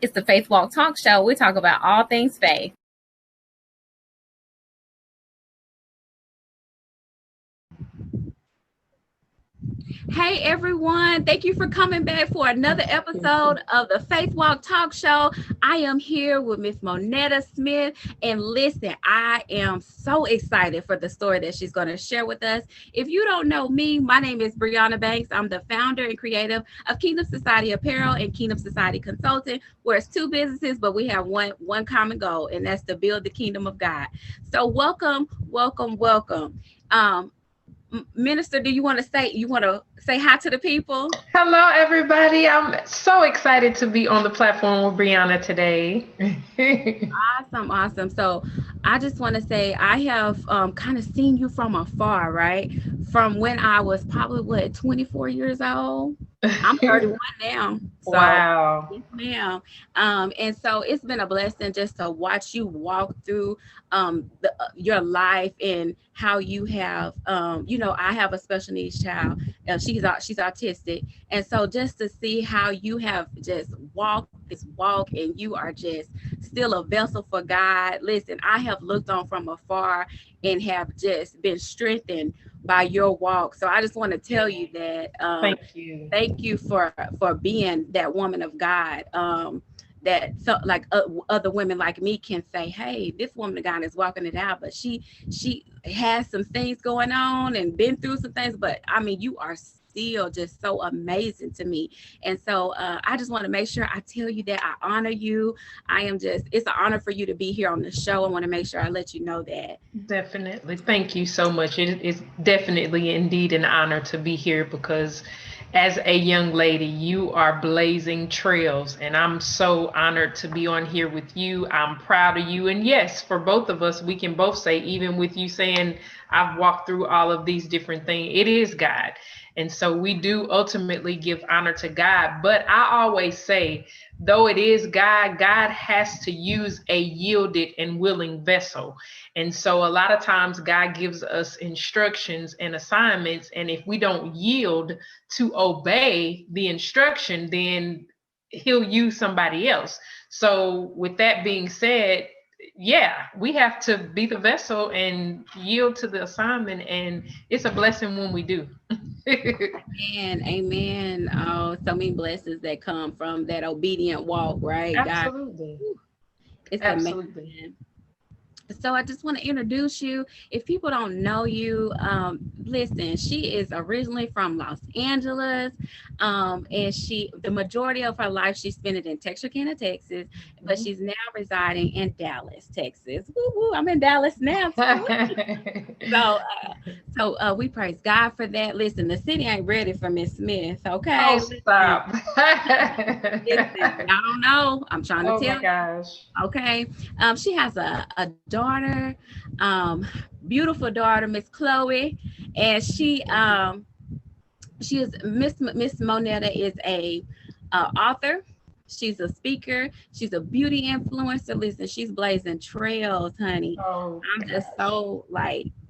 It's the Faith Walk Talk Show. We talk about all things faith. Hey everyone, thank you for coming back for another episode of the Faith Walk Talk Show. I am here with Miss Monetta Smith, and listen, I am so excited for the story that she's going to share with us. If you don't know me, my name is Brianna Banks. I'm the founder and creative of Kingdom Society Apparel and Kingdom Society Consulting, where it's two businesses, but we have one common goal, and that's to build the kingdom of God. So welcome. Minister, do you want to say hi to the people? Hello, everybody. I'm so excited to be on the platform with Brianna today. Awesome. So I just want to say I have kind of seen you from afar, right? From when I was probably 24 years old. I'm 31 now. So, wow. Yes, ma'am. And so it's been a blessing just to watch you walk through your life and how you have, I have a special needs child. She's autistic. And so just to see how you have just walked this walk and you are just still a vessel for God. Listen, I have looked on from afar and have just been strengthened by your walk. So I just want to tell you that thank you for being that woman of God, that so like other women like me can say, hey, this woman of God is walking it out, but she has some things going on and been through some things, but I mean, you are still just so amazing to me. And so I just want to make sure I tell you that I honor you. It's an honor for you to be here on the show. I want to make sure I let you know that. Definitely. Thank you so much. It is definitely indeed an honor to be here because as a young lady, you are blazing trails, and I'm so honored to be on here with you. I'm proud of you. And yes, for both of us, we can both say, even with you saying I've walked through all of these different things, it is God. And so we do ultimately give honor to God. But I always say, though it is God, God has to use a yielded and willing vessel. And so a lot of times God gives us instructions and assignments. And if we don't yield to obey the instruction, then he'll use somebody else. So with that being said, yeah, we have to be the vessel and yield to the assignment. And it's a blessing when we do. Amen. Oh, so many blessings that come from that obedient walk, right? Absolutely. God, it's Absolutely. amazing. So I just want to introduce you. If people don't know you, listen, she is originally from Los Angeles, and the majority of her life, she spent it in Texarkana, Texas, but she's now residing in Dallas, Texas. Woo, woo, I'm in Dallas now. So we praise God for that. Listen, the city ain't ready for Miss Smith, okay? Oh, stop. Listen, I don't know. I'm trying to tell you. Gosh. Okay. She has a daughter, beautiful daughter, Miss Chloe, and she is Miss Monetta is a author. She's a speaker. She's a beauty influencer. Listen, she's blazing trails, honey. Oh, I'm just so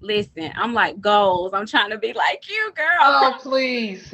listen, I'm like goals. I'm trying to be like you, girl. Oh, please.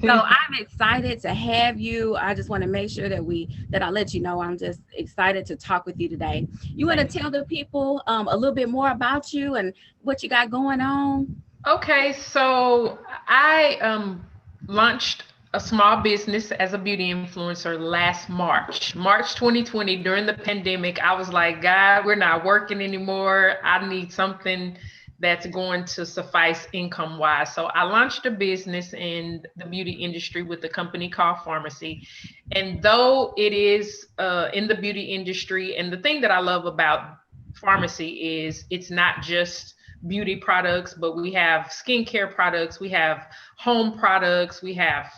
So I'm excited to have you. I just want to make sure that I let you know I'm just excited to talk with you today. You want to tell the people a little bit more about you and what you got going on? Okay, so I launched a small business as a beauty influencer last March 2020. During the pandemic, I was like, God, we're not working anymore. I need something that's going to suffice income wise. So I launched a business in the beauty industry with a company called Pharmacy. And though it is in the beauty industry, and the thing that I love about Pharmacy is it's not just beauty products, but we have skincare products, we have home products, we have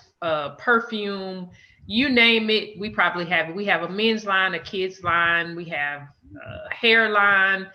perfume, you name it, we probably have it. We have a men's line, a kids line, we have a hair line,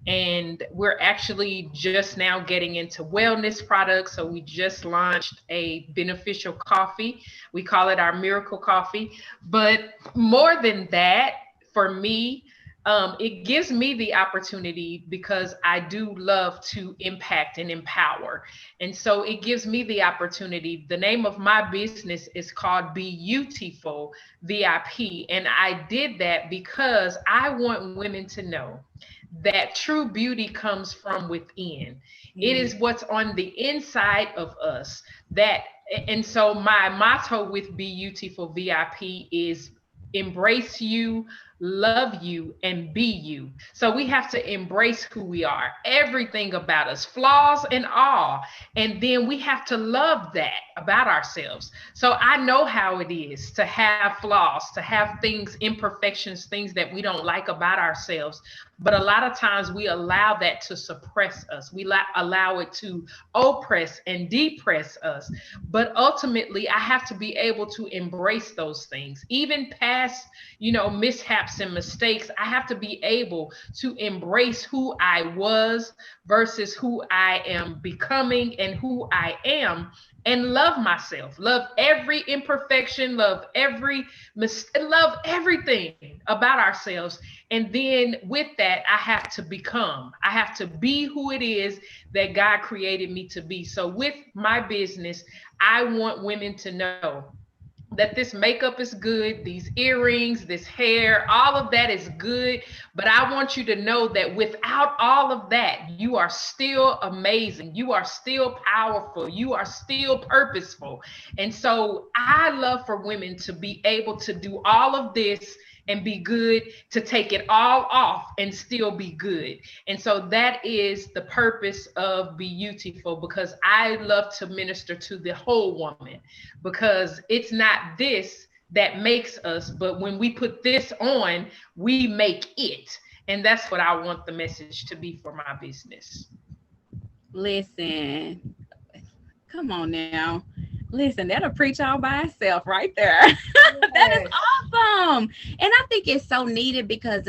and we're actually just now getting into wellness products. So we just launched a beneficial coffee. We call it our miracle coffee. But more than that, for me, It gives me the opportunity because I do love to impact and empower. And so it gives me the opportunity. The name of my business is called Beautiful VIP. And I did that because I want women to know that true beauty comes from within. It Mm. is what's on the inside of us that, and so my motto with Beautiful VIP is embrace you, love you, and be you. So we have to embrace who we are, everything about us, flaws and all. And then we have to love that about ourselves. So I know how it is to have flaws, to have things, imperfections, things that we don't like about ourselves. But a lot of times we allow that to suppress us. We allow it to oppress and depress us. But ultimately, I have to be able to embrace those things, even past, mishaps and mistakes. I have to be able to embrace who I was versus who I am becoming and who I am, and love myself, love every imperfection, love everything about ourselves. And then with that, I have to be who it is that God created me to be. So with my business, I want women to know that this makeup is good, these earrings, this hair, all of that is good. But I want you to know that without all of that, you are still amazing. You are still powerful. You are still purposeful. And so I love for women to be able to do all of this and be good, to take it all off and still be good. And so that is the purpose of Be Beautiful, because I love to minister to the whole woman, because it's not this that makes us, but when we put this on, we make it. And that's what I want the message to be for my business. Listen, come on now. Listen, that'll preach all by itself right there. That is Yes. awesome. And I think it's so needed because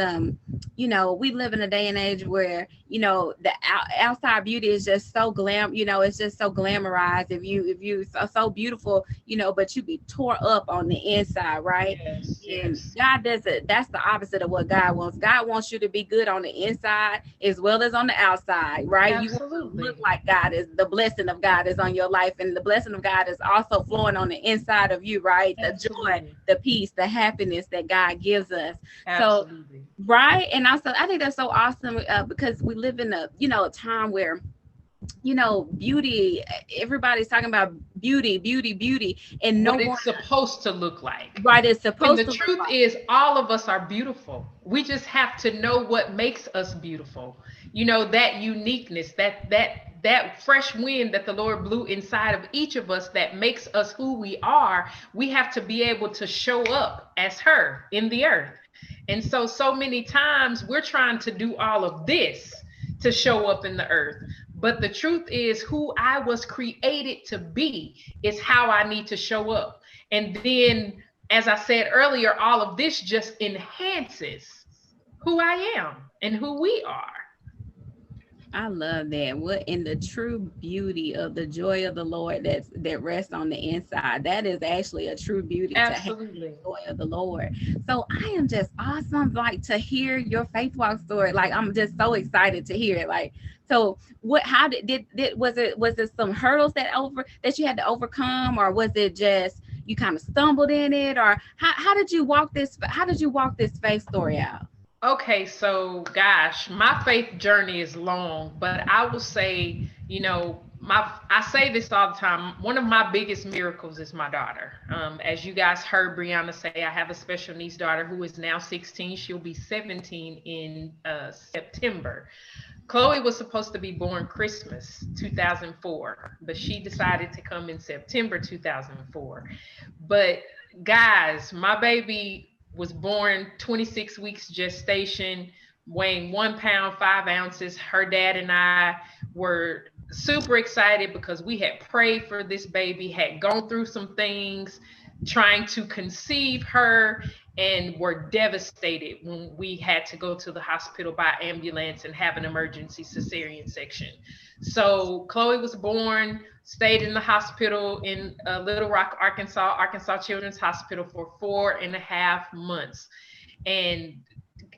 we live in a day and age where, the outside beauty is just so it's just so glamorized. If you so beautiful, but you be tore up on the inside, right? Yes. And Yes. God doesn't, that's the opposite of what God wants. God wants you to be good on the inside as well as on the outside, right? You want to look Absolutely. like God is, the blessing of God is on your life, and the blessing of God is also flowing on the inside of you, right? The joy, Absolutely. the peace, the happiness that God gives us. So, Absolutely. right. And also, I think that's so awesome because we live in a time where beauty, everybody's talking about beauty, beauty, beauty, and no What one, it's supposed to look like. right, is When supposed the to look truth like. is, all of us are beautiful. We just have to know what makes us beautiful. That uniqueness, that fresh wind that the Lord blew inside of each of us that makes us who we are. We have to be able to show up as her in the earth. And so many times we're trying to do all of this to show up in the earth. But the truth is, who I was created to be is how I need to show up. And then, as I said earlier, all of this just enhances who I am and who we are. I love that. What in the true beauty of the joy of the Lord that rests on the inside. That is actually a true beauty to have Absolutely. the joy of the Lord. So I am just awesome, like to hear your faith walk story. Like I'm just so excited to hear it. Like so, what? How did was it some hurdles that you had to overcome, or was it just you kind of stumbled in it, or how did you walk this? How did you walk this faith story out? Okay, so gosh, my faith journey is long, but I will say, my I say this all the time. One of my biggest miracles is my daughter. As you guys heard Brianna say, I have a special needs daughter who is now 16. She'll be 17 in September. Chloe was supposed to be born Christmas 2004, but she decided to come in September 2004. But guys, my baby was born 26 weeks gestation, weighing 1 pound, 5 ounces. Her dad and I were super excited because we had prayed for this baby, had gone through some things trying to conceive her, and were devastated when we had to go to the hospital by ambulance and have an emergency cesarean section. So Chloe was born, stayed in the hospital in Little Rock, Arkansas Children's Hospital for 4.5 months. And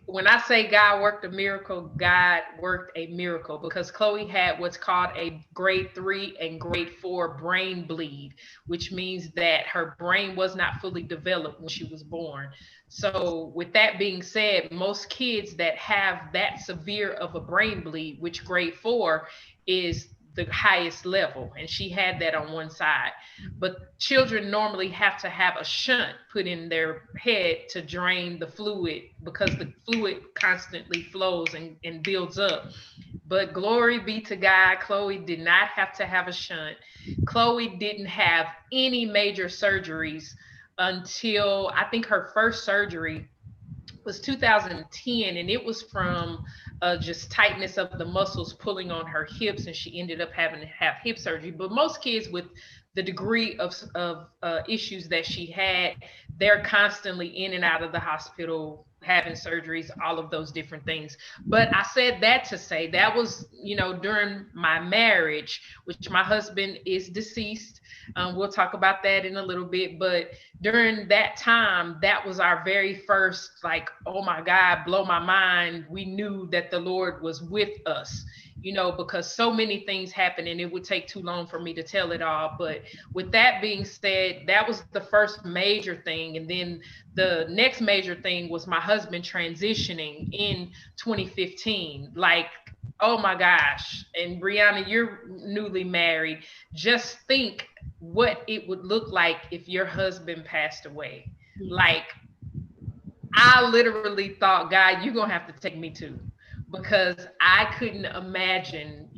when I say God worked a miracle, God worked a miracle because Chloe had what's called a grade 3 and grade 4 brain bleed, which means that her brain was not fully developed when she was born. So, with that being said, most kids that have that severe of a brain bleed, which grade 4 is the highest level, and she had that on one side. But children normally have to have a shunt put in their head to drain the fluid because the fluid constantly flows and builds up. But glory be to God, Chloe did not have to have a shunt. Chloe didn't have any major surgeries until I think her first surgery was 2010, and it was from just tightness of the muscles pulling on her hips, and she ended up having to have hip surgery. But most kids with the degree of issues that she had, they're constantly in and out of the hospital having surgeries, all of those different things. But I said that to say that was, during my marriage, which my husband is deceased. We'll talk about that in a little bit. But during that time, that was our very first, like, oh my God, blow my mind. We knew that the Lord was with us, because so many things happened and it would take too long for me to tell it all. But with that being said, that was the first major thing. And then the next major thing was my husband transitioning in 2015. Like, oh my gosh. And Brianna, you're newly married. Just think what it would look like if your husband passed away. Like, I literally thought, God, you're going to have to take me too, because I couldn't imagine,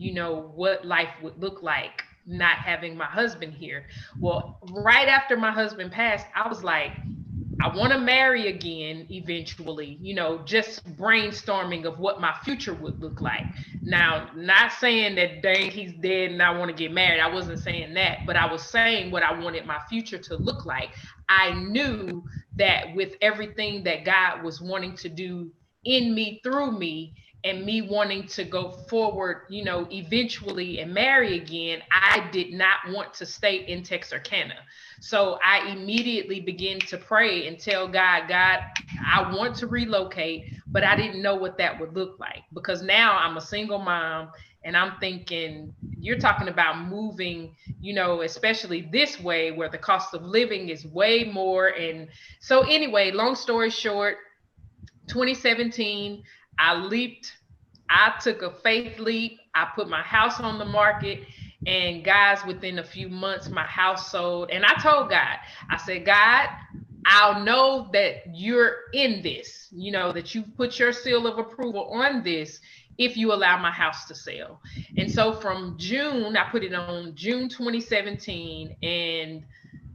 what life would look like not having my husband here. Well, right after my husband passed, I was like, I want to marry again eventually, just brainstorming of what my future would look like. Now, not saying that dang, he's dead and I want to get married. I wasn't saying that, but I was saying what I wanted my future to look like. I knew that with everything that God was wanting to do in me, through me, and me wanting to go forward, eventually and marry again, I did not want to stay in Texarkana. So I immediately began to pray and tell God, I want to relocate, but I didn't know what that would look like, because now I'm a single mom and I'm thinking, you're talking about moving, especially this way where the cost of living is way more. And so anyway, long story short, 2017, I took a faith leap. I put my house on the market, and guys, within a few months, my house sold. And I told God, I said, God, I'll know that you're in this, that you put your seal of approval on this if you allow my house to sell. And so from June, I put it on June 2017. And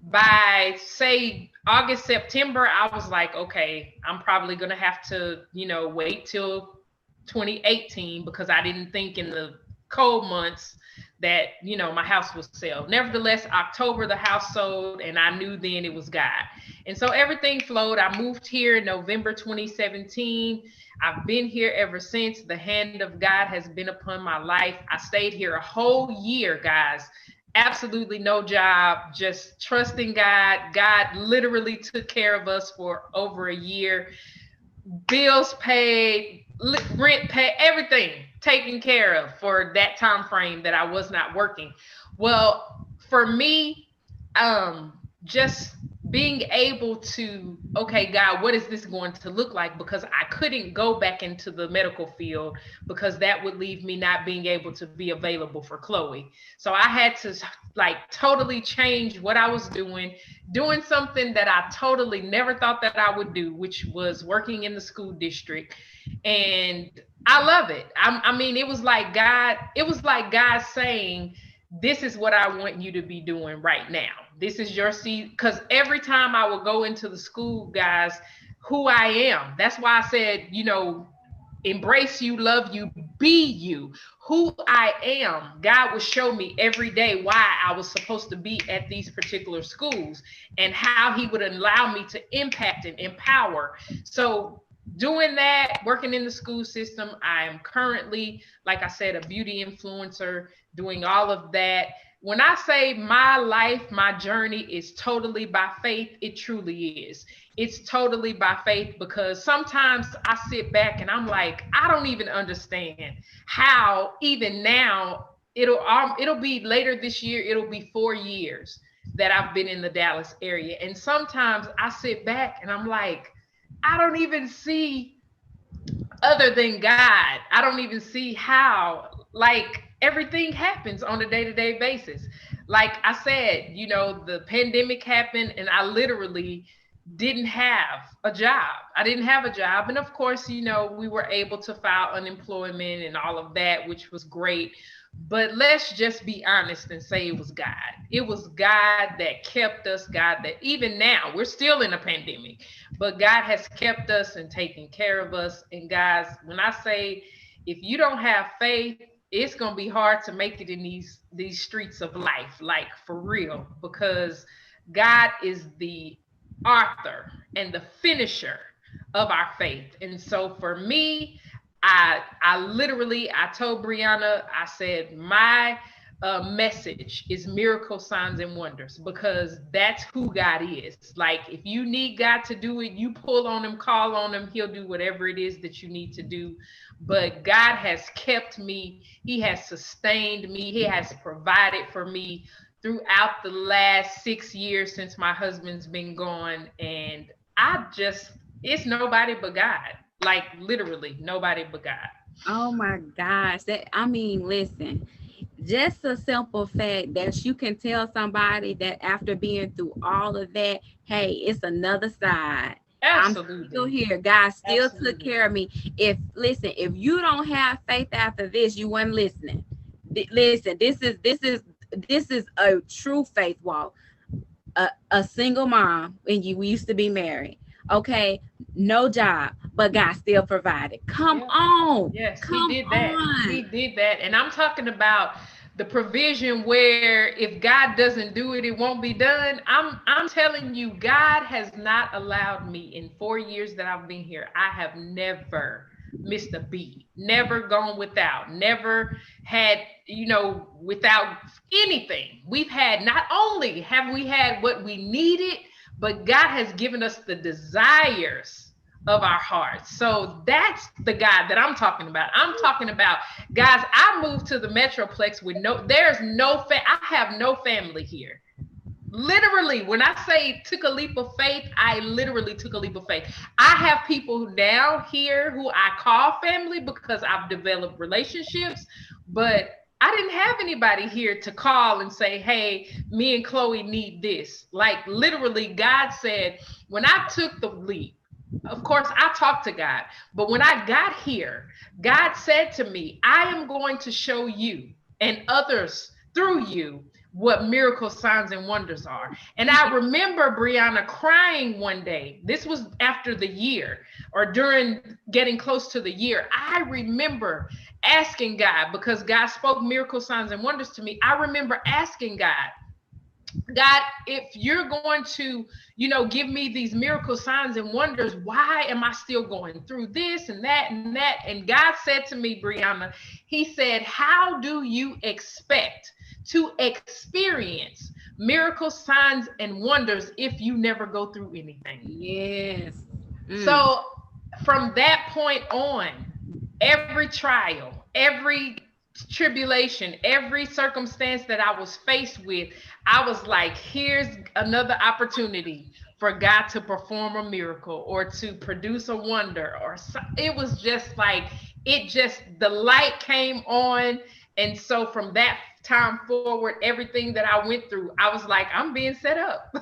by, say, August, September, I was like, okay, I'm probably going to have to, wait till 2018, because I didn't think in the cold months that, my house would sell. Nevertheless, October, the house sold, and I knew then it was God. And so everything flowed. I moved here in November 2017. I've been here ever since. The hand of God has been upon my life. I stayed here a whole year, guys. Absolutely no job, just trusting God. God literally took care of us for over a year. Bills paid, rent paid, everything taken care of for that time frame that I was not working. Well, for me, just being able to, okay, God, what is this going to look like? Because I couldn't go back into the medical field, because that would leave me not being able to be available for Chloe. So I had to totally change what I was doing something that I totally never thought that I would do, which was working in the school district. And I love it. I mean, it was like God saying, this is what I want you to be doing right now. This is your seat. Because every time I would go into the school, guys, who I am. That's why I said, embrace you, love you, be you. Who I am. God would show me every day why I was supposed to be at these particular schools and how he would allow me to impact and empower. So doing that, working in the school system, I am currently, like I said, a beauty influencer, doing all of that. When I say my life, my journey is totally by faith, it truly is. It's totally by faith, because sometimes I sit back and I'm like, I don't even understand how even now it'll be later this year, it'll be 4 years that I've been in the Dallas area. And sometimes I sit back and I'm like, I don't even see, other than God, I don't even see how, like, everything happens on a day-to-day basis. Like I said, the pandemic happened and I literally didn't have a job. I didn't have a job. And of course, we were able to file unemployment and all of that, which was great. But let's just be honest and say it was God. It was God that kept us, God that even now, we're still in a pandemic, but God has kept us and taken care of us. And guys, when I say, if you don't have faith, it's going to be hard to make it in these streets of life, like for real, because God is the author and the finisher of our faith. And so for me, I literally, I told Brianna, I said, my message is miracle signs and wonders, because that's who God is. Like, if you need God to do it, you pull on him, call on him, he'll do whatever it is that you need to do. But God has kept me. He has sustained me. He has provided for me throughout the last 6 years since my husband's been gone. And it's nobody but God. Like, literally nobody but God. Oh my gosh. Listen, just a simple fact that you can tell somebody that after being through all of that, hey, it's another side. Absolutely. I'm still here. God still took care of me. If you don't have faith after this, you weren't listening. Listen, this is a true faith walk. A single mom, and we used to be married. Okay, no job, but God still provided. Come on. Yes, he did that. He did that. And I'm talking about the provision where if God doesn't do it, it won't be done. I'm telling you, God has not allowed me in 4 years that I've been here. I have never missed a beat, never gone without, never had, without anything. We've had, not only have we had what we needed, but God has given us the desires of our hearts. So that's the God that I'm talking about. I'm talking about, guys, I moved to the Metroplex with I have no family here. Literally, when I say took a leap of faith, I literally took a leap of faith. I have people now here who I call family because I've developed relationships, but I didn't have anybody here to call and say, hey, me and Chloe need this. Like, literally, God said, when I took the leap, of course, I talked to God, but when I got here, God said to me, I am going to show you and others through you what miracle signs and wonders are. And I remember Brianna crying one day. This was after the year, or during getting close to the year. I remember asking God, because God spoke miracle signs and wonders to me. I remember asking God, if you're going to, give me these miracle signs and wonders, why am I still going through this and that and that? And God said to me, Brianna, he said, how do you expect to experience miracle signs and wonders if you never go through anything? Yes. So from that point on, every trial, every tribulation, every circumstance that I was faced with, I was like, here's another opportunity for God to perform a miracle or to produce a wonder. It was just like, the light came on. And so from that time forward, everything that I went through, I was like, I'm being set up.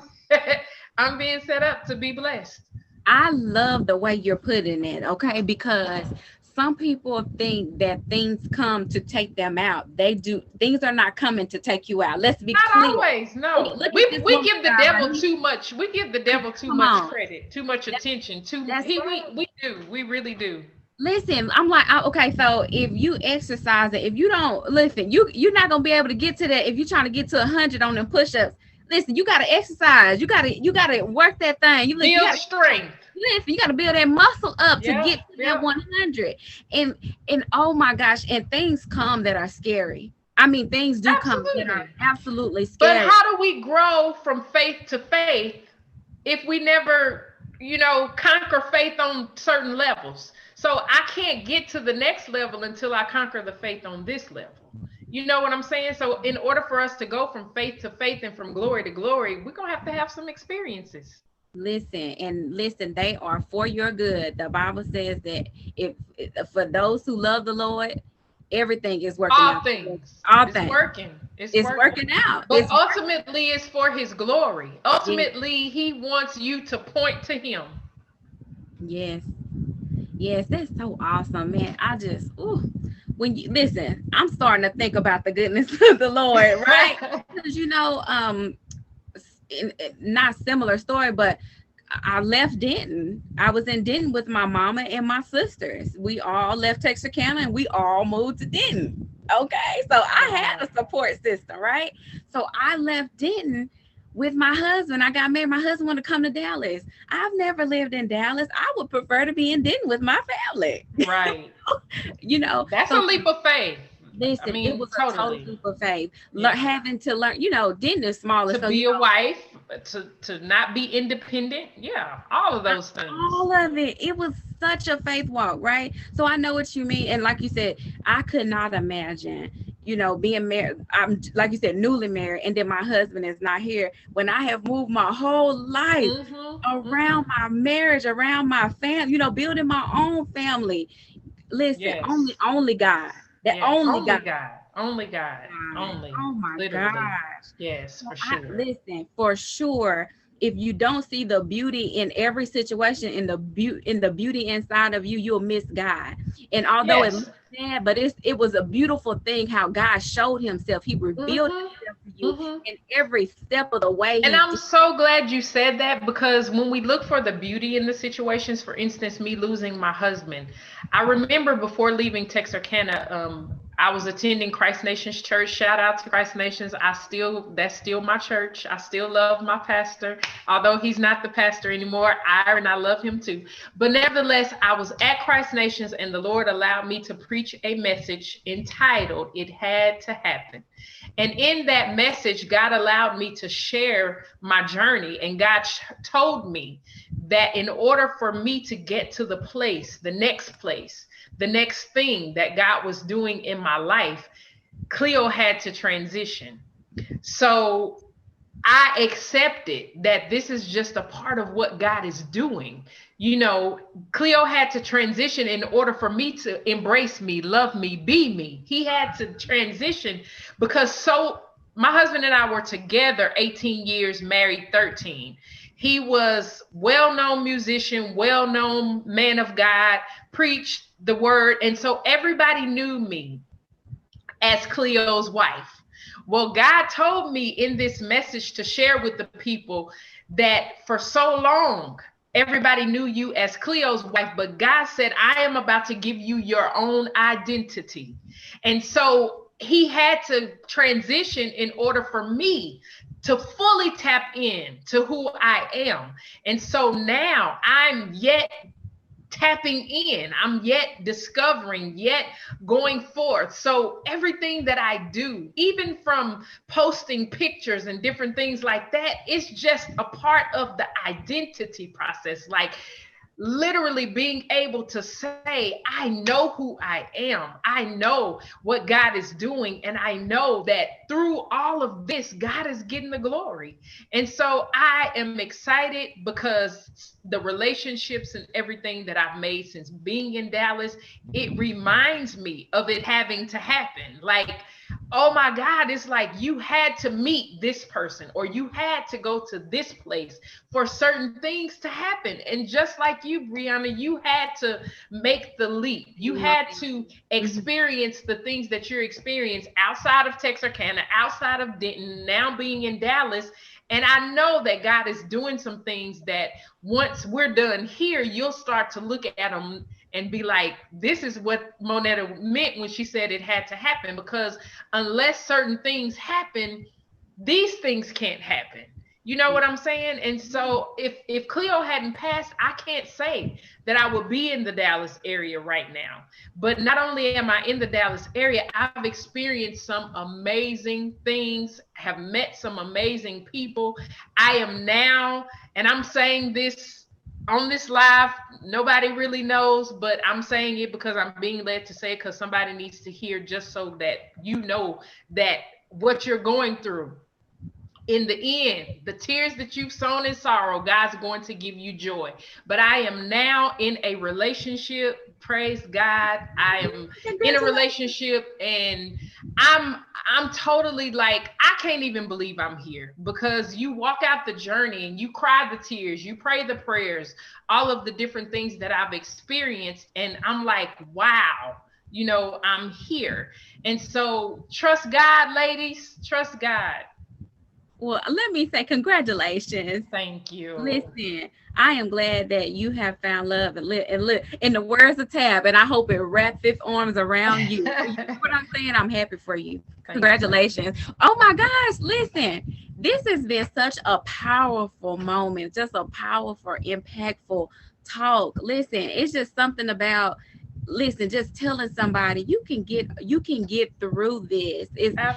I'm being set up to be blessed. I love the way you're putting it, okay? Because some people think that things come to take them out. They do. Things are not coming to take you out. Let's be clear. Not always. No, we give the devil too much. We give the devil too much credit, too much attention. We do. We really do. Listen, I'm like, okay, so if you exercise it, if you don't listen, you're not gonna be able to get to that. If you're trying to get to 100 on them push-ups, listen, you gotta exercise. You gotta work that thing. You build strength. Listen, you got to build that muscle up to get to that 100. And oh my gosh, and things come that are scary. I mean, things do come that are absolutely scary. But how do we grow from faith to faith if we never conquer faith on certain levels. So I can't get to the next level until I conquer the faith on this level. You know what I'm saying? So in order for us to go from faith to faith and from glory to glory, we're going to have some experiences. Listen, they are for your good. The Bible says that if for those who love the Lord, everything is working All out. things. All It's things. working. It's It's working. working out. But It's working. ultimately, it's for his glory. Yes, Ultimately, he wants you to point to him. yes, yes. That's so awesome, man. I just, ooh, when you listen, I'm starting to think about the goodness of the Lord, right? Because not similar story, but I left Denton. I was in Denton with my mama and my sisters. We all left Texarkana and we all moved to Denton. Okay, so I had a support system, right? So I left Denton with my husband. I got married. My husband wanted to come to Dallas. I've never lived in Dallas. I would prefer to be in Denton with my family. Right. That's a So leap of faith. listen, it was a total Totally. leap of faith. Yeah. Having to learn, Denton is smaller. To So be a wife, to not be independent. Yeah, all of those things. all of it. It was such a faith walk, right? So I know what you mean. And like you said, I could not imagine, being married. I'm, like you said, newly married, and then my husband is not here. When I have moved my whole life around my marriage, around my family, building my own family. Listen, Yes. only God. That Yes. only God. Only God. Only. Oh my Literally. gosh. Yes, for sure. Listen, for sure, if you don't see the beauty in every situation, in the beauty inside of you, you'll miss God. And although it Yes. looks sad, but it was a beautiful thing how God showed himself. He revealed himself to you in every step of the way. And I'm so glad you said that, because when we look for the beauty in the situations, for instance, me losing my husband, I remember before leaving Texarkana, I was attending Christ Nations Church. Shout out to Christ Nations. That's still my church. I still love my pastor, although he's not the pastor anymore. I love him too. But nevertheless, I was at Christ Nations, and the Lord allowed me to preach a message entitled "It Had to Happen." And in that message, God allowed me to share my journey. And God told me that in order for me to get to the next thing that God was doing in my life, Cleo had to transition. So I accepted that this is just a part of what God is doing. Cleo had to transition in order for me to embrace me, love me, be me. He had to transition because my husband and I were together 18 years, married 13. He was well-known musician, well-known man of God, preached the word. And so everybody knew me as Cleo's wife. Well, God told me in this message to share with the people that for so long, everybody knew you as Cleo's wife, but God said, I am about to give you your own identity. And so he had to transition in order for me to fully tap in to who I am. And so now I'm yet tapping in, I'm yet discovering, yet going forth. So everything that I do, even from posting pictures and different things like that, it's just a part of the identity process. Like literally being able to say, I know who I am. I know what God is doing. And I know that through all of this, God is getting the glory. And so I am excited because the relationships and everything that I've made since being in Dallas, it reminds me of it having to happen. Like, oh my God, it's like you had to meet this person or you had to go to this place for certain things to happen. And just like you, Brianna, you had to make the leap. You had to experience the things that you're experiencing outside of Texarkana, outside of Denton, now being in Dallas. And I know that God is doing some things that once we're done here, you'll start to look at them and be like, this is what Monetta meant when she said it had to happen, because unless certain things happen, these things can't happen. You know what I'm saying? And so if Cleo hadn't passed, I can't say that I would be in the Dallas area right now. But not only am I in the Dallas area, I've experienced some amazing things, have met some amazing people. I am now, and I'm saying this on this live, nobody really knows, but I'm saying it because I'm being led to say it, because somebody needs to hear, just so that you know that what you're going through, in the end, the tears that you've sown in sorrow, God's going to give you joy. But I am now in a relationship. Praise God. I am in a Congratulations. relationship, and I'm I'm totally like, I can't even believe I'm here, because you walk out the journey and you cry the tears, you pray the prayers, all of the different things that I've experienced, and I'm like, wow, I'm here. And so trust God, ladies, trust God. Well, let me say congratulations. Thank you. Listen, I am glad that you have found love and live in the words of Tab, and I hope it wraps its arms around you. You know what I'm saying? I'm happy for you. Thank you. Congratulations. Oh my gosh, listen. This has been such a powerful moment, just a powerful, impactful talk. Listen, it's just something about, listen, just telling somebody you can get through this. It's not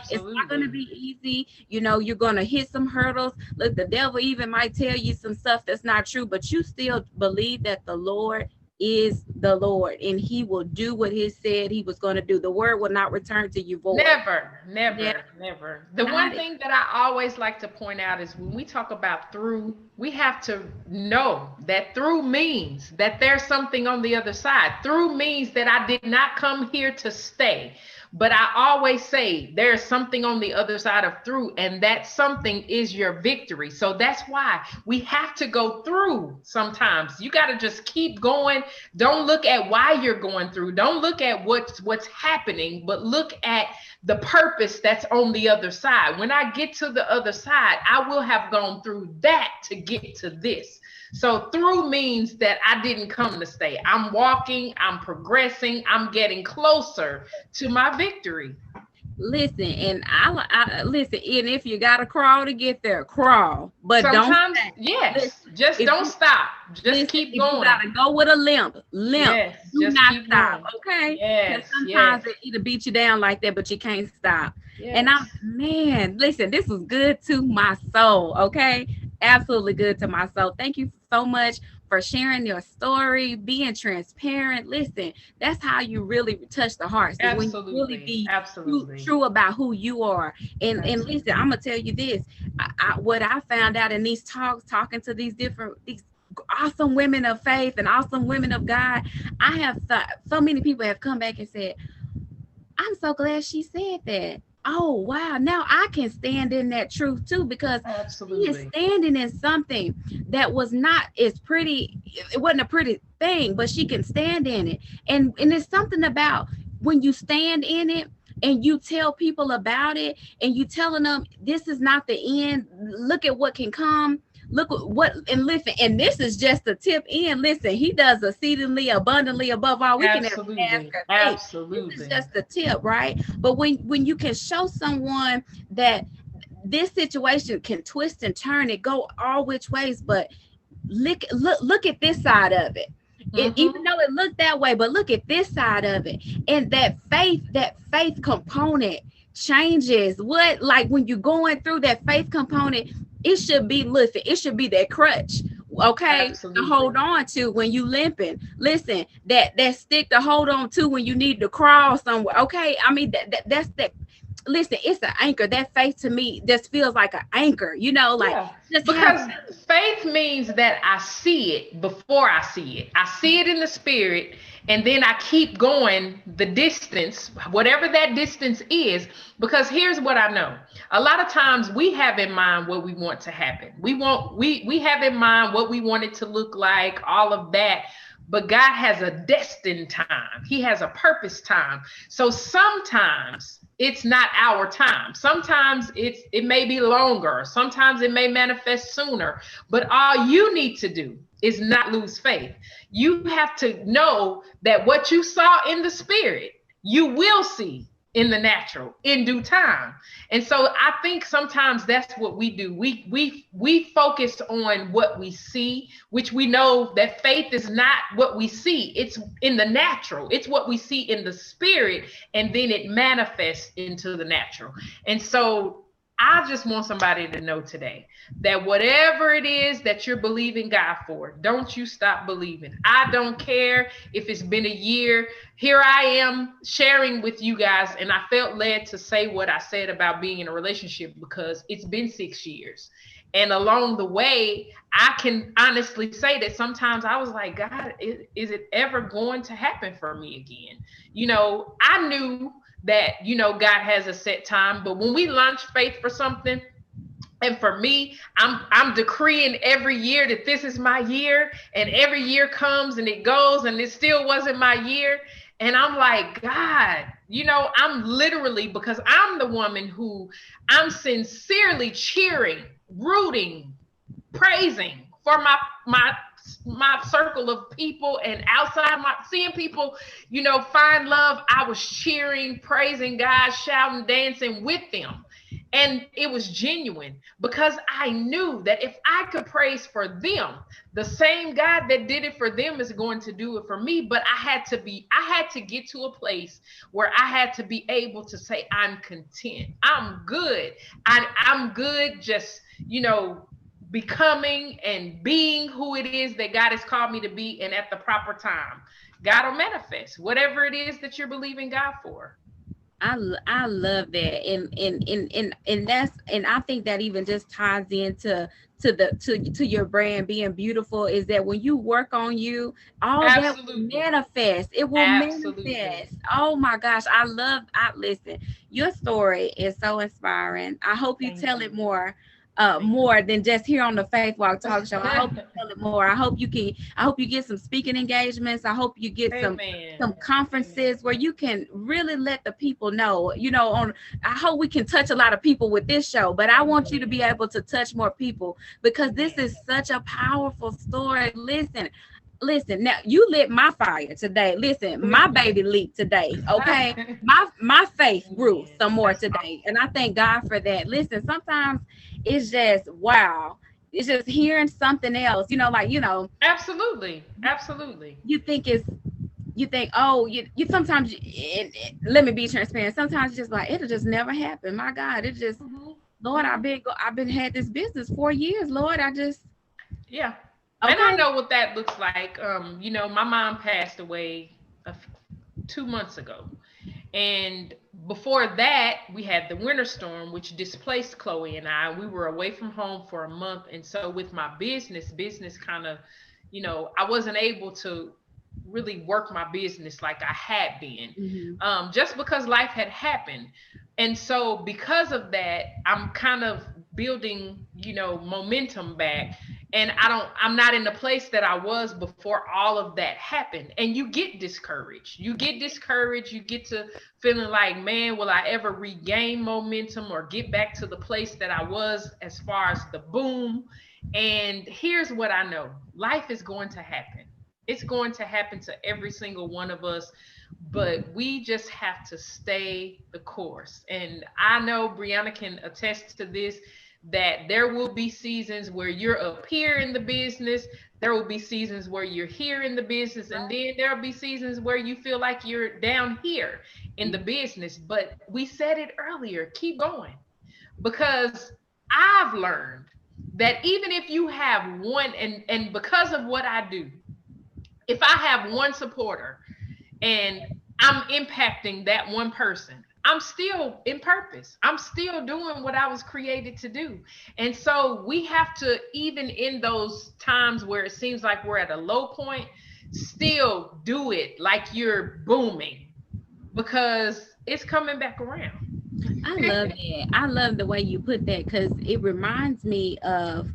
going to Absolutely. be easy. You're going to hit some hurdles. Look, the devil even might tell you some stuff that's not true, but you still believe that the Lord is the Lord, and he will do what he said he was going to do. The word will not return to you void. Never, Yeah, never, never. The not one thing that I always like to point out is, when we talk about through, we have to know that through means that there's something on the other side. Through means that I did not come here to stay. But I always say there's something on the other side of through, and that something is your victory. So that's why we have to go through sometimes. You got to just keep going. Don't look at why you're going through. Don't look at what's happening, but look at the purpose that's on the other side. When I get to the other side, I will have gone through that to get to this. So through means that I didn't come to stay. I'm walking, I'm progressing, I'm getting closer to my victory. listen, and I listen. And if you got to crawl to get there, crawl, but don't Sometimes, stay. yes, Listen, just if don't you stop. Just listen, keep if you going. gotta go with a limp, Yes, do just not keep stop, going. okay? Because Yes, sometimes yes, it'll beat you down like that, but you can't stop. And yes. man, listen, this was good to my soul, okay? Absolutely good to my soul. Thank you so much for sharing your story, being transparent. Listen, that's how you really touch the hearts, is when you really Absolutely. be true, Absolutely. true about who you are. And listen, Absolutely. I'm gonna tell you this. What I found out in these talks, talking to these awesome women of faith and awesome women of God, I have thought so many people have come back and said, I'm so glad she said that. Oh, wow. Now I can stand in that truth too, because she is Absolutely. standing in something that was not as pretty. It wasn't a pretty thing, but she can stand in it. And there's something about when you stand in it and you tell people about it, and you telling them this is not the end. Look at what can come. Look what, and listen, and this is just the tip in. Listen, he does exceedingly abundantly above all we can ever ask Absolutely. or think. This is Absolutely. just the tip, right? But when you can show someone that this situation can twist and turn and go all which ways, but look at this side of it. Even Mm-hmm. though it looked that way, but look at this side of it. And that faith component changes what, like when you're going through that faith component, it should be, listen, it should be that crutch, okay, to hold Absolutely. on to when you limping. Listen, that stick to hold on to when you need to crawl somewhere, okay? I mean, that's that. Listen, it's an anchor. That faith to me just feels like an anchor, like Yeah, just have. because faith means that I see it before I see it. I see it in the spirit, and then I keep going the distance, whatever that distance is. Because here's what I know: a lot of times we have in mind what we want to happen. We have in mind what we want it to look like, all of that. But God has a destined time. He has a purpose time. So sometimes it's not our time. Sometimes it may be longer. Sometimes it may manifest sooner. But all you need to do is not lose faith. You have to know that what you saw in the spirit, you will see in the natural in due time. And so I think sometimes that's what we do. We focus on what we see, which we know that faith is not what we see. It's in the natural. It's what we see in the spirit, and then it manifests into the natural. And so I just want somebody to know today that whatever it is that you're believing God for, don't you stop believing. I don't care if it's been a year. Here I am sharing with you guys, and I felt led to say what I said about being in a relationship because it's been 6 years. And along the way, I can honestly say that sometimes I was like, God, is it ever going to happen for me again? I knew that, God has a set time, but when we launch faith for something, and for me, I'm decreeing every year that this is my year, and every year comes and it goes, and it still wasn't my year. And I'm like, God, I'm literally, because I'm the woman who I'm sincerely cheering, rooting, praising for my circle of people, and outside my seeing people, find love. I was cheering, praising God, shouting, dancing with them. And it was genuine because I knew that if I could praise for them, the same God that did it for them is going to do it for me. But I had to get to a place where I had to be able to say, I'm content. I'm good. I'm good just, becoming and being who it is that God has called me to be. And at the proper time, God will manifest whatever it is that you're believing God for. I love that, and that's, and I think that even just ties into to your brand being beautiful, is that when you work on you, all that will Absolutely. manifest. It will Absolutely. manifest. Oh my gosh, I listen. Your story is so inspiring. I hope you Thank tell you. it more. Thank More than just here on the Faith Walk Talk Show. I hope you you. tell it more. I hope you get some speaking engagements. I hope you get Amen. some Amen. conferences where you can really let the people know, on I hope we can touch a lot of people with this show, but I want you to be Amen. able to touch more people because this Amen. is such a powerful story. Listen, now you lit my fire today. Listen, my baby leaped today. Okay. My faith grew Amen. some more That's today. And awesome. I thank God for that. Listen, sometimes it's just wow. It's just hearing something else, Absolutely. Absolutely. you think it's you think, oh, you sometimes let me be transparent. Sometimes it's just like it'll just never happen. My God, it just Hmm. Lord, Hmm. I've been had this business 4 years. Lord, I just Yeah. And I okay. know what that looks like. My mom passed away 2 months ago. And before that, we had the winter storm, which displaced Chloe and I. We were away from home for a month. And so with my business kind of, I wasn't able to really work my business like I had been, Mhm. just because life had happened. And so because of that, I'm kind of building, momentum back. And I'm not in the place that I was before all of that happened. And you get discouraged. You get to feeling like, man, will I ever regain momentum or get back to the place that I was as far as the boom? And here's what I know: life is going to happen. It's going to happen to every single one of us, but we just have to stay the course. And I know Brianna can attest to this, that there will be seasons where you're up here in the business, there will be seasons where you're here in the business, and then there'll be seasons where you feel like you're down here in the business. But we said it earlier, keep going, because I've learned that even if you have one, and because of what I do, if I have one supporter and I'm impacting that one person, I'm still in purpose. I'm still doing what I was created to do. And so we have to, even in those times where it seems like we're at a low point, still do it like you're booming, because it's coming back around. I love that. I love the way you put that because it reminds me of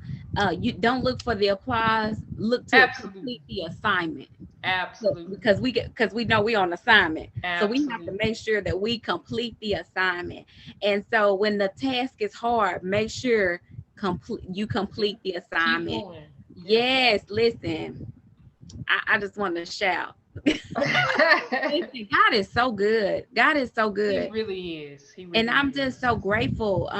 you don't look for the applause, look to Absolutely. complete the assignment. Absolutely. Because we know we're on assignment. So we have to Absolutely. make sure that we complete the assignment. And so when the task is hard, make sure you Yeah. complete the Keep assignment. going. Yeah. Yes, listen, I just want to shout. Listen, God is so good. God is so He good. really is. He And really I'm just is. so grateful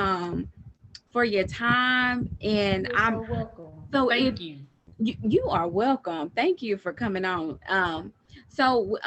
for your time. And You're I'm so welcome. so Thank it you. you are welcome. Thank you for coming on. So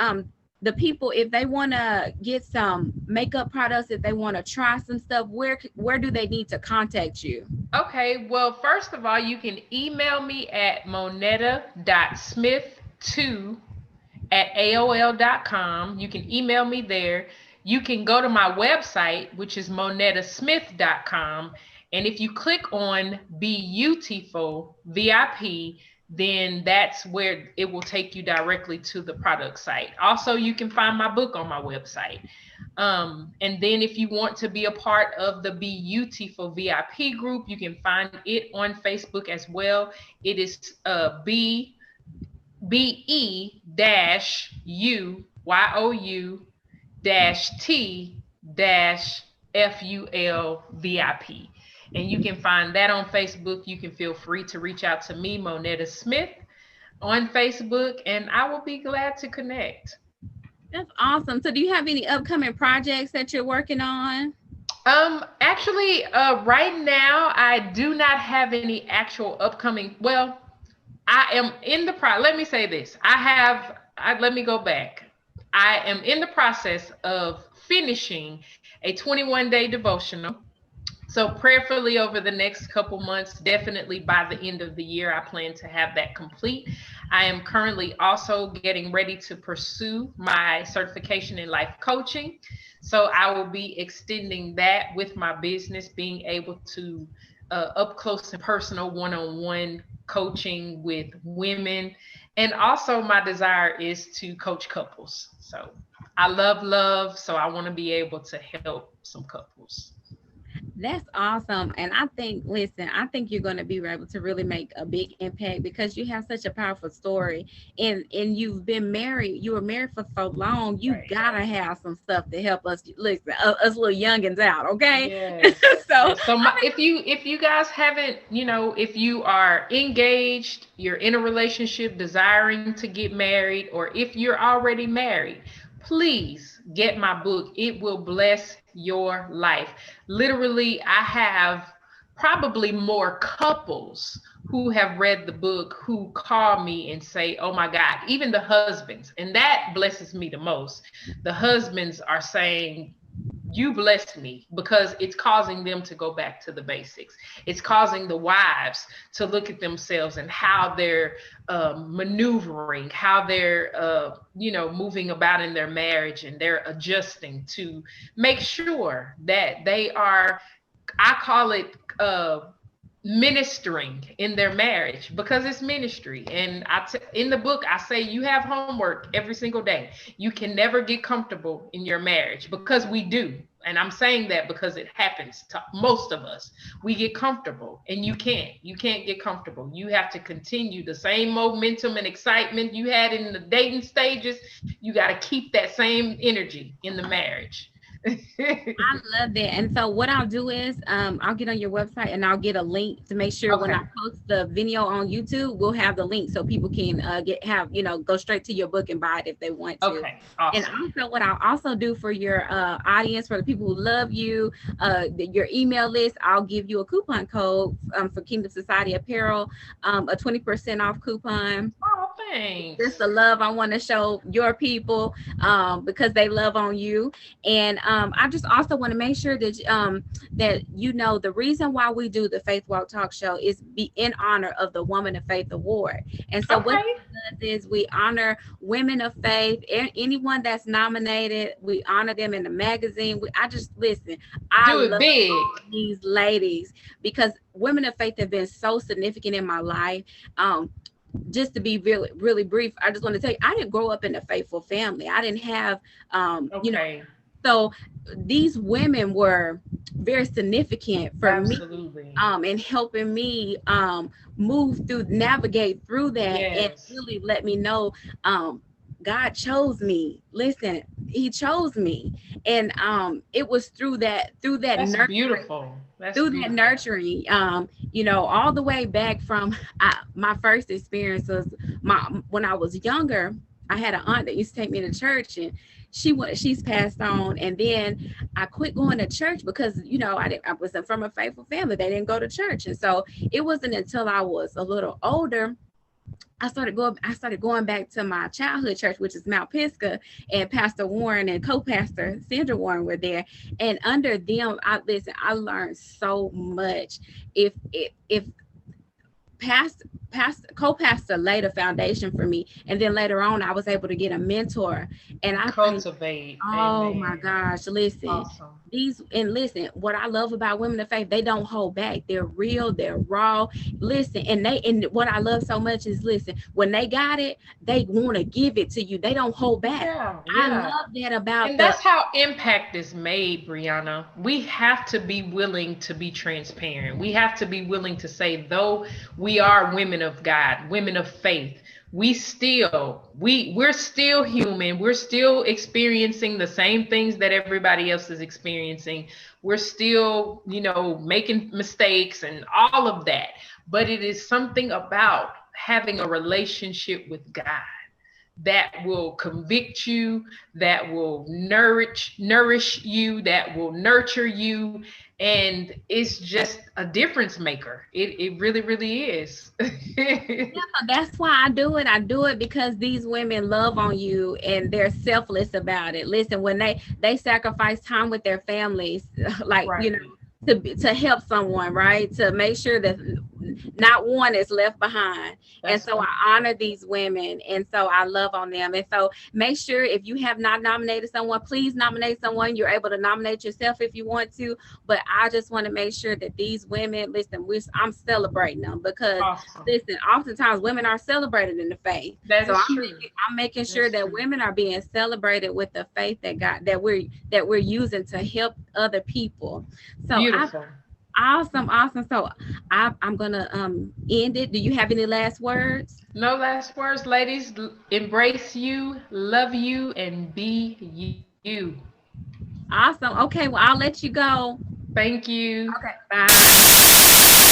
the people, if they want to get some makeup products, if they want to try some stuff, where do they need to contact you? Okay, well, first of all, you can email me at monetta.smith2@aol.com. You can email me there. You can go to my website, which is monettasmith.com. And if you click on Beautiful VIP, then that's where it will take you directly to the product site. Also, you can find my book on my website. And then if you want to be a part of the Be Beautiful VIP group, you can find it on Facebook as well. It is BEUYOU-T-FUL VIP. And you can find that on Facebook. You can feel free to reach out to me, Monetta Smith, on Facebook, and I will be glad to connect. That's awesome. So do you have any upcoming projects that you're working on? Actually, right now, I do not have any actual upcoming. Well, I am in the let me say this. Let me go back. I am in the process of finishing a 21-day devotional. So prayerfully over the next couple months, definitely by the end of the year, I plan to have that complete. I am currently also getting ready to pursue my certification in life coaching. So I will be extending that with my business, being able to up close and personal one-on-one coaching with women. And also my desire is to coach couples. So I love love, so I want to be able to help some couples. That's awesome. And I think, listen, I think you're going to be able to really make a big impact because you have such a powerful story, and you've been married. You were married for so long. You Right. gotta have some stuff to help us, listen, us little youngins out. Okay. Yes. So, If you guys haven't, if you are engaged, you're in a relationship, desiring to get married, or if you're already married, please get my book. It will bless your life. Literally, I have probably more couples who have read the book who call me and say, oh my God, even the husbands, and that blesses me the most. The husbands are saying, you blessed me, because it's causing them to go back to the basics. It's causing the wives to look at themselves and how they're maneuvering, how they're, moving about in their marriage, and they're adjusting to make sure that they are, I call it ministering in their marriage, because it's ministry. And in the book, I say you have homework every single day. You can never get comfortable in your marriage, because we do. And I'm saying that because it happens to most of us. We get comfortable, and you can't get comfortable. You have to continue the same momentum and excitement you had in the dating stages. You got to keep that same energy in the marriage. I love that. And so what I'll do is I'll get on your website and I'll get a link to make sure when I post the video on YouTube, we'll have the link so people can go straight to your book and buy it if they want to. Okay. Awesome. And also what I'll also do for your audience, for the people who love you, your email list, I'll give you a coupon code for Kingdom Society Apparel, a 20% off coupon. Oh, thanks. Just the love I want to show your people because they love on you. And I just also want to make sure that the reason why we do the Faith Walk Talk Show is be in honor of the Woman of Faith Award. And so what it does is we honor women of faith, anyone that's nominated, we honor them in the magazine. I love big. These ladies, because women of faith have been so significant in my life. Just to be really, really brief, I just want to tell you, I didn't grow up in a faithful family. I didn't have, so these women were very significant for me, in helping me navigate through that, and really let me know God chose me. Listen, He chose me, and it was through that That's nurturing, beautiful. that nurturing, all the way back from my first experience was when I was younger. I had an aunt that used to take me to church, and she's passed on. And then I quit going to church because, I wasn't from a faithful family. They didn't go to church. And so it wasn't until I was a little older I started going back to my childhood church, which is Mount Pisgah, and Pastor Warren and co-pastor Sandra Warren were there. And under them, I learned so much. If co-pastor laid a foundation for me, and then later on I was able to get a mentor. And I think, Cultivate. oh my Amen. gosh, listen, Awesome. listen, what I love about women of faith, they don't hold back. They're real, they're raw. Listen, and what I love so much is, listen, when they got it, they want to give it to you. They don't hold back. Yeah, I yeah. love that about And the that's how impact is made, Brianna. We have to be willing to be transparent. We have to be willing to say, though we are women of God, women of faith, we're still human. We're still experiencing the same things that everybody else is experiencing. We're still, making mistakes and all of that. But it is something about having a relationship with God that will convict you, that will nourish you, that will nurture you. And it's just a difference maker. It really, really is. Yeah, that's why I do it. I do it because these women love on you and they're selfless about it. Listen, when they sacrifice time with their families, like, Right. to help someone, right? To make sure that not one is left behind. And That's so I honor these women, and so I love on them. And so make sure, if you have not nominated someone, please nominate someone. You're able to nominate yourself if you want to, but I just want to make sure that these women, listen, I'm celebrating them, because awesome. listen, oftentimes women are celebrated in the faith. That So is true. I'm making sure That's that true. women are being celebrated with the faith that God, that we're using to help other people. So Beautiful. awesome. So I'm gonna end it. Do you have any last words? No last words, ladies. Embrace you, love you, and be you. Awesome. Okay, well, I'll let you go. Thank you. Okay, bye.